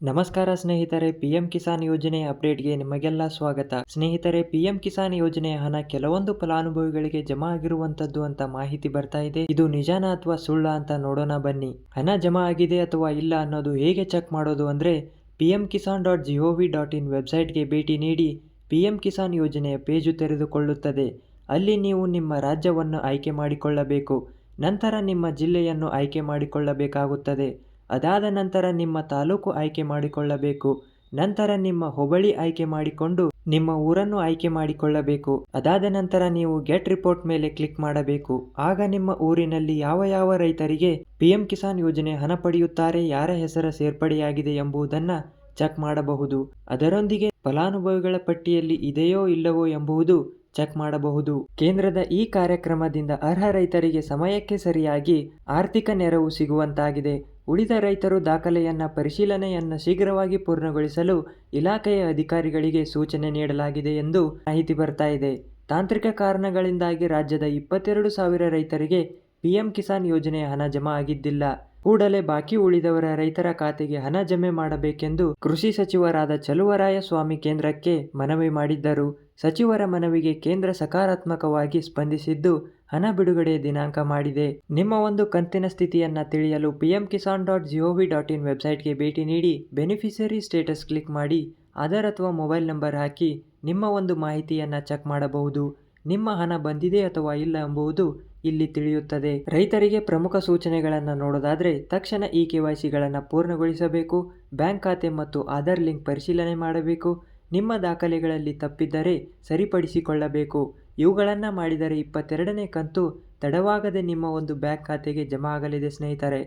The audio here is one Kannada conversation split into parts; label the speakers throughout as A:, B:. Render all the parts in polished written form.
A: ನಮಸ್ಕಾರ ಸ್ನೇಹಿತರೆ, ಪಿಎಂ ಕಿಸಾನ್ ಯೋಜನೆಯ ಅಪ್ಡೇಟ್ಗೆ ನಿಮಗೆಲ್ಲ ಸ್ವಾಗತ. ಸ್ನೇಹಿತರೆ, ಪಿಎಂ ಕಿಸಾನ್ ಯೋಜನೆಯ ಹಣ ಕೆಲವೊಂದು ಫಲಾನುಭವಿಗಳಿಗೆ ಜಮಾ ಆಗಿರುವಂತದ್ದು ಅಂತ ಮಾಹಿತಿ ಬರ್ತಾ ಇದೆ. ಇದು ನಿಜಾನ ಅಥವಾ ಸುಳ್ಳ ಅಂತ ನೋಡೋಣ ಬನ್ನಿ. ಹಣ ಜಮಾ ಆಗಿದೆ ಅಥವಾ ಇಲ್ಲ ಅನ್ನೋದು ಹೇಗೆ ಚೆಕ್ ಮಾಡೋದು ಅಂದ್ರೆ pmkisan.gov.in ವೆಬ್ಸೈಟ್ಗೆ ಭೇಟಿ ನೀಡಿ ಪಿಎಂ ಕಿಸಾನ್ ಯೋಜನೆಯ ಪೇಜು ತೆರೆದುಕೊಳ್ಳುತ್ತದೆ. ಅಲ್ಲಿ ನೀವು ನಿಮ್ಮ ರಾಜ್ಯವನ್ನು ಆಯ್ಕೆ ಮಾಡಿಕೊಳ್ಳಬೇಕು. ನಂತರ ನಿಮ್ಮ ಜಿಲ್ಲೆಯನ್ನು ಆಯ್ಕೆ ಮಾಡಿಕೊಳ್ಳಬೇಕಾಗುತ್ತದೆ. ಅದಾದ ನಂತರ ನಿಮ್ಮ ತಾಲೂಕು ಆಯ್ಕೆ ಮಾಡಿಕೊಳ್ಳಬೇಕು. ನಂತರ ನಿಮ್ಮ ಹೋಬಳಿ ಆಯ್ಕೆ ಮಾಡಿಕೊಂಡು ನಿಮ್ಮ ಊರನ್ನು ಆಯ್ಕೆ ಮಾಡಿಕೊಳ್ಳಬೇಕು. ಅದಾದ ನಂತರ ನೀವು ಗೆಟ್ ರಿಪೋರ್ಟ್ ಮೇಲೆ ಕ್ಲಿಕ್ ಮಾಡಬೇಕು. ಆಗ ನಿಮ್ಮ ಊರಿನಲ್ಲಿ ಯಾವ ಯಾವ ರೈತರಿಗೆ ಪಿಎಂ ಕಿಸಾನ್ ಯೋಜನೆ ಹಣ ಪಡೆಯುತ್ತಾರೆ, ಯಾರ ಹೆಸರ ಸೇರ್ಪಡೆಯಾಗಿದೆ ಎಂಬುದನ್ನ ಚೆಕ್ ಮಾಡಬಹುದು. ಅದರೊಂದಿಗೆ ಫಲಾನುಭವಿಗಳ ಪಟ್ಟಿಯಲ್ಲಿ ಇದೆಯೋ ಇಲ್ಲವೋ ಎಂಬುದು ಚೆಕ್ ಮಾಡಬಹುದು. ಕೇಂದ್ರದ ಈ ಕಾರ್ಯಕ್ರಮದಿಂದ ಅರ್ಹ ರೈತರಿಗೆ ಸಮಯಕ್ಕೆ ಸರಿಯಾಗಿ ಆರ್ಥಿಕ ನೆರವು ಸಿಗುವಂತಾಗಿದೆ. ಉಳಿದ ರೈತರು ದಾಖಲೆಯನ್ನ ಪರಿಶೀಲನೆಯನ್ನ ಶೀಘ್ರವಾಗಿ ಪೂರ್ಣಗೊಳಿಸಲು ಇಲಾಖೆಯ ಅಧಿಕಾರಿಗಳಿಗೆ ಸೂಚನೆ ನೀಡಲಾಗಿದೆ ಎಂದು ಮಾಹಿತಿ ಬರ್ತಾ ಇದೆ. ತಾಂತ್ರಿಕ ಕಾರಣಗಳಿಂದಾಗಿ ರಾಜ್ಯದ 22,000 ರೈತರಿಗೆ ಪಿಎಂ ಕಿಸಾನ್ ಯೋಜನೆಯ ಹಣ ಜಮಾ ಆಗಿದ್ದಿಲ್ಲ. ಕೂಡಲೇ ಬಾಕಿ ಉಳಿದವರ ರೈತರ ಖಾತೆಗೆ ಹಣ ಜಮೆ ಮಾಡಬೇಕೆಂದು ಕೃಷಿ ಸಚಿವರಾದ ಚಲುವರಾಯಸ್ವಾಮಿ ಕೇಂದ್ರಕ್ಕೆ ಮನವಿ ಮಾಡಿದ್ದರು. ಸಚಿವರ ಮನವಿಗೆ ಕೇಂದ್ರ ಸಕಾರಾತ್ಮಕವಾಗಿ ಸ್ಪಂದಿಸಿದ್ದು ಹಣ ಬಿಡುಗಡೆ ದಿನಾಂಕ ಮಾಡಿದೆ. ನಿಮ್ಮ ಒಂದು ಕಂತಿನ ಸ್ಥಿತಿಯನ್ನ ತಿಳಿಯಲು pmkisan.gov.in ವೆಬ್ಸೈಟ್ಗೆ ಭೇಟಿ ನೀಡಿ ಬೆನಿಫಿಷರಿ ಸ್ಟೇಟಸ್ ಕ್ಲಿಕ್ ಮಾಡಿ ಆಧಾರ್ ಅಥವಾ ಮೊಬೈಲ್ ನಂಬರ್ ಹಾಕಿ ನಿಮ್ಮ ಒಂದು ಮಾಹಿತಿಯನ್ನ ಚೆಕ್ ಮಾಡಬಹುದು. ನಿಮ್ಮ ಹಣ ಬಂದಿದೆ ಅಥವಾ ಇಲ್ಲ ಎಂಬುದು ಇಲ್ಲಿ ತಿಳಿಯುತ್ತದೆ. ರೈತರಿಗೆ ಪ್ರಮುಖ ಸೂಚನೆಗಳನ್ನು ನೋಡೋದಾದ್ರೆ ತಕ್ಷಣ ಈ KYCಗಳನ್ನು ಪೂರ್ಣಗೊಳಿಸಬೇಕು. ಬ್ಯಾಂಕ್ ಖಾತೆ ಮತ್ತು ಆಧಾರ್ ಲಿಂಕ್ ಪರಿಶೀಲನೆ ಮಾಡಬೇಕು. ನಿಮ್ಮ ದಾಖಲೆಗಳಲ್ಲಿ ತಪ್ಪಿದ್ದರೆ ಸರಿಪಡಿಸಿಕೊಳ್ಳಬೇಕು. ಇವುಗಳನ್ನು ಮಾಡಿದರೆ 22ನೇ ಕಂತು ತಡವಾಗದೆ ನಿಮ್ಮ ಒಂದು ಬ್ಯಾಂಕ್ ಖಾತೆಗೆ ಜಮಾ ಆಗಲಿದೆ ಸ್ನೇಹಿತರೆ.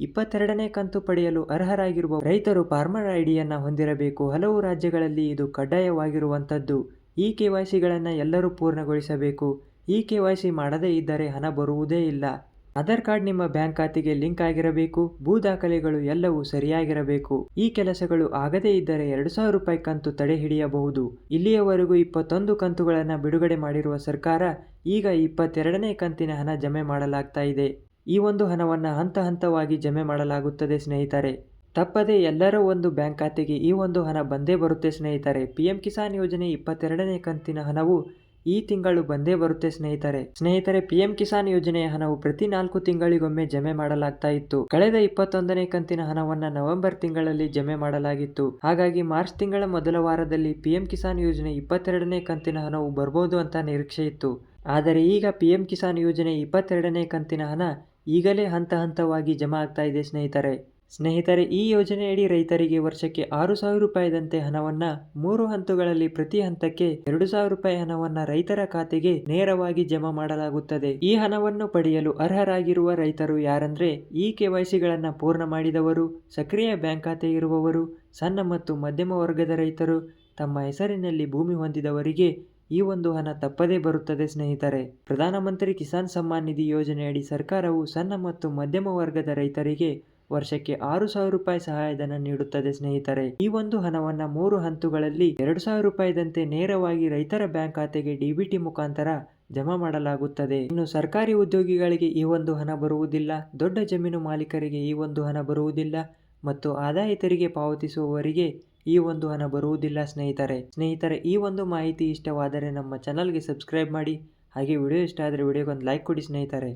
A: 22ನೇ ಕಂತು ಪಡೆಯಲು ಅರ್ಹರಾಗಿರುವ ರೈತರು ಫಾರ್ಮರ್ ಐಡಿಯನ್ನು ಹೊಂದಿರಬೇಕು. ಹಲವು ರಾಜ್ಯಗಳಲ್ಲಿ ಇದು ಕಡ್ಡಾಯವಾಗಿರುವಂಥದ್ದು. ಈ KYCಗಳನ್ನು ಎಲ್ಲರೂ ಪೂರ್ಣಗೊಳಿಸಬೇಕು. ಈ KYC ಮಾಡದೇ ಇದ್ದರೆ ಹಣ ಬರುವುದೇ ಇಲ್ಲ. ಆಧಾರ್ ಕಾರ್ಡ್ ನಿಮ್ಮ ಬ್ಯಾಂಕ್ ಖಾತೆಗೆ ಲಿಂಕ್ ಆಗಿರಬೇಕು. ಭೂ ದಾಖಲೆಗಳು ಎಲ್ಲವೂ ಸರಿಯಾಗಿರಬೇಕು. ಈ ಕೆಲಸಗಳು ಆಗದೇ ಇದ್ದರೆ 2,000 ರೂಪಾಯಿ ಕಂತು ತಡೆ ಹಿಡಿಯಬಹುದು. ಇಲ್ಲಿಯವರೆಗೂ 21 ಕಂತುಗಳನ್ನು ಬಿಡುಗಡೆ ಮಾಡಿರುವ ಸರ್ಕಾರ ಈಗ 22ನೇ ಕಂತಿನ ಹಣ ಜಮೆ ಮಾಡಲಾಗ್ತಾ ಇದೆ. ಈ ಒಂದು ಹಣವನ್ನು ಹಂತ ಹಂತವಾಗಿ ಜಮೆ ಮಾಡಲಾಗುತ್ತದೆ ಸ್ನೇಹಿತರೆ. ತಪ್ಪದೆ ಎಲ್ಲರ ಒಂದು ಬ್ಯಾಂಕ್ ಖಾತೆಗೆ ಈ ಒಂದು ಹಣ ಬಂದೇ ಬರುತ್ತೆ ಸ್ನೇಹಿತರೆ. ಪಿಎಂ ಕಿಸಾನ್ ಯೋಜನೆ 22ನೇ ಕಂತಿನ ಹಣವು ಈ ತಿಂಗಳು ಬಂದೇ ಬರುತ್ತೆ ಸ್ನೇಹಿತರೆ ಪಿಎಂ ಕಿಸಾನ್ ಯೋಜನೆಯ ಹಣವು ಪ್ರತಿ 4 ತಿಂಗಳಿಗೊಮ್ಮೆ ಜಮೆ ಮಾಡಲಾಗ್ತಾ ಇತ್ತು. ಕಳೆದ 21ನೇ ಕಂತಿನ ಹಣವನ್ನ ನವೆಂಬರ್ ತಿಂಗಳಲ್ಲಿ ಜಮೆ ಮಾಡಲಾಗಿತ್ತು. ಹಾಗಾಗಿ ಮಾರ್ಚ್ ತಿಂಗಳ ಮೊದಲ ವಾರದಲ್ಲಿ ಪಿಎಂ ಕಿಸಾನ್ ಯೋಜನೆ 22ನೇ ಕಂತಿನ ಹಣವು ಬರ್ಬೋದು ಅಂತ ನಿರೀಕ್ಷೆ ಇತ್ತು. ಆದರೆ ಈಗ ಪಿಎಂ ಕಿಸಾನ್ ಯೋಜನೆ 22ನೇ ಕಂತಿನ ಹಣ ಈಗಲೇ ಹಂತ ಹಂತವಾಗಿ ಜಮಾ ಆಗ್ತಾ ಇದೆ ಸ್ನೇಹಿತರೆ ಈ ಯೋಜನೆಯಡಿ ರೈತರಿಗೆ ವರ್ಷಕ್ಕೆ 6,000 ರೂಪಾಯಿದಂತೆ ಹಣವನ್ನ 3 ಹಂತಗಳಲ್ಲಿ ಪ್ರತಿ ಹಂತಕ್ಕೆ 2,000 ರೂಪಾಯಿ ಹಣವನ್ನ ರೈತರ ಖಾತೆಗೆ ನೇರವಾಗಿ ಜಮಾ ಮಾಡಲಾಗುತ್ತದೆ. ಈ ಹಣವನ್ನು ಪಡೆಯಲು ಅರ್ಹರಾಗಿರುವ ರೈತರು ಯಾರಂದ್ರೆ ಈ KYCಗಳನ್ನು ಪೂರ್ಣ ಮಾಡಿದವರು, ಸಕ್ರಿಯ ಬ್ಯಾಂಕ್ ಖಾತೆ ಇರುವವರು, ಸಣ್ಣ ಮತ್ತು ಮಧ್ಯಮ ವರ್ಗದ ರೈತರು, ತಮ್ಮ ಹೆಸರಿನಲ್ಲಿ ಭೂಮಿ ಹೊಂದಿದವರಿಗೆ ಈ ಒಂದು ಹಣ ತಪ್ಪದೇ ಬರುತ್ತದೆ ಸ್ನೇಹಿತರೆ. ಪ್ರಧಾನಮಂತ್ರಿ ಕಿಸಾನ್ ಸಮ್ಮಾನ್ ನಿಧಿ ಯೋಜನೆಯಡಿ ಸರ್ಕಾರವು ಸಣ್ಣ ಮತ್ತು ಮಧ್ಯಮ ವರ್ಗದ ರೈತರಿಗೆ ವರ್ಷಕ್ಕೆ 6,000 ರೂಪಾಯಿ ಸಹಾಯಧನ ನೀಡುತ್ತದೆ ಸ್ನೇಹಿತರೆ. ಈ ಒಂದು ಹಣವನ್ನ 3 ಹಂತಗಳಲ್ಲಿ 2,000 ರೂಪಾಯಿದಂತೆ ನೇರವಾಗಿ ರೈತರ ಬ್ಯಾಂಕ್ ಖಾತೆಗೆ DBT ಮುಖಾಂತರ ಜಮಾ ಮಾಡಲಾಗುತ್ತದೆ. ಇನ್ನು ಸರ್ಕಾರಿ ಉದ್ಯೋಗಿಗಳಿಗೆ ಈ ಒಂದು ಹಣ ಬರುವುದಿಲ್ಲ, ದೊಡ್ಡ ಜಮೀನು ಮಾಲೀಕರಿಗೆ ಈ ಒಂದು ಹಣ ಬರುವುದಿಲ್ಲ ಮತ್ತು ಆದಾಯ ತೆರಿಗೆ ಪಾವತಿಸುವವರಿಗೆ ಈ ಒಂದು ಹಣ ಬರುವುದಿಲ್ಲ ಸ್ನೇಹಿತರೆ ಈ ಒಂದು ಮಾಹಿತಿ ಇಷ್ಟವಾದರೆ ನಮ್ಮ ಚಾನಲ್ಗೆ ಸಬ್ಸ್ಕ್ರೈಬ್ ಮಾಡಿ. ಹಾಗೆ ವಿಡಿಯೋ ಇಷ್ಟ ಆದರೆ ವಿಡಿಯೋಗೊಂದು ಲೈಕ್ ಕೊಡಿ ಸ್ನೇಹಿತರೆ.